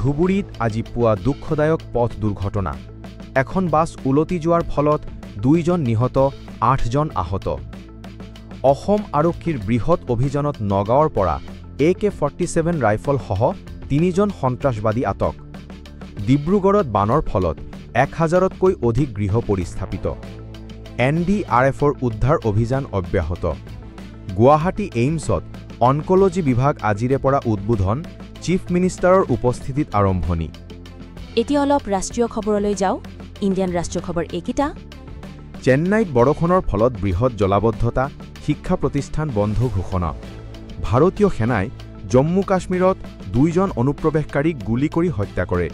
ধুবুৰীত আজি পুৱা দুখদায়ক পথ দুৰ্ঘটনা। এখন বাছ উলটি যোৱাৰ ফলত 2জন নিহত 8জন আহত। অসম আৰক্ষীৰ বৃহৎ অভিযানত নগাঁৱৰ পৰা AK-47 ৰাইফলসহ 3জন সন্ত্ৰাসবাদী আটক। ডিব্ৰুগড়ত বানৰ ফলত 1000তকৈ অধিক গৃহ পৰিস্থাপিত। NDRFৰ উদ্ধাৰ অভিযান অব্যাহত। গুৱাহাটী এইমছত অনকলজি বিভাগ আজিৰে পৰা উদ্বোধন, চিফ মিনিষ্টাৰৰ উপস্থিতিত আৰম্ভণি। এতিয়া অলপ ৰাষ্ট্ৰীয় খবৰলৈ যাওঁ। ইণ্ডিয়ান ৰাষ্ট্ৰীয় খবৰ এইকেইটা। চেন্নাইত বৰষুণৰ ফলত বৃহৎ জলাবদ্ধতা, শিক্ষা প্ৰতিষ্ঠান বন্ধ ঘোষণা। ভাৰতীয় সেনাই জম্মু কাশ্মীৰত 2জন অনুপ্ৰৱেশকাৰীক গুলী কৰি হত্যা কৰে।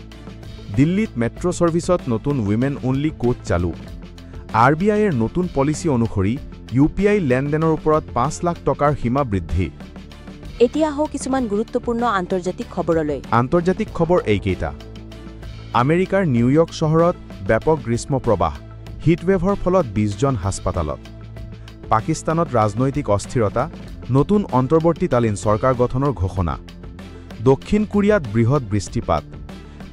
দিল্লীত মেট্ৰ' ছাৰ্ভিচত নতুন উইমেন অনলি কোচ চালু। RBIৰ নতুন পলিচি অনুসৰি UPI লেনদেনৰ ওপৰত 5 লাখ টকাৰ সীমা বৃদ্ধি। এতিয়া আহক কিছুমান গুৰুত্বপূৰ্ণ আন্তৰ্জাতিক খবৰলৈ। আন্তৰ্জাতিক খবৰ এইকেইটা। আমেৰিকাৰ নিউয়ৰ্ক চহৰত ব্যাপক গ্ৰীষ্ম প্ৰৱাহ, হিটৱেভৰ ফলত 20জন হাস্পাতালত। পাকিস্তানত ৰাজনৈতিক অস্থিৰতা, নতুন অন্তৰ্বৰ্তীকালীন চৰকাৰ গঠনৰ ঘোষণা। দক্ষিণ কোৰিয়াত বৃহৎ বৃষ্টিপাত,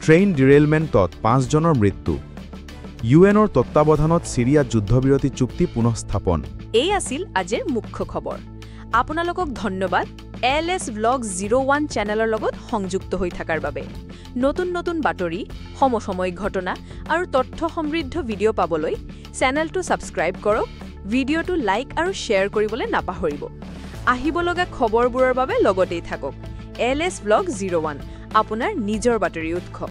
ট্ৰেইন ডিৰেইলমেণ্টত 5জনৰ মৃত্যু। UNৰ তত্বাৱধানত ছিৰিয়াত যুদ্ধবিৰতি চুক্তি পুনঃস্থাপন। এই আছিল আজিৰ মুখ্য খবৰ। আপোনালোকক ধন্যবাদ LS Vlog 01 চেনেলৰ লগত সংযুক্ত হৈ থকাৰ বাবে। নতুন নতুন বাতৰি, সমসাময়িক ঘটনা আৰু তথ্য সমৃদ্ধ ভিডিঅ' পাবলৈ চেনেলটো ছাবস্ক্ৰাইব কৰক, ভিডিঅ'টো লাইক আৰু শ্বেয়াৰ কৰিবলৈ নাপাহৰিব। আহিব লগা খবৰবোৰৰ বাবে লগতেই থাকক। LS Vlog 01, আপোনাৰ নিজৰ বাতৰি উৎস।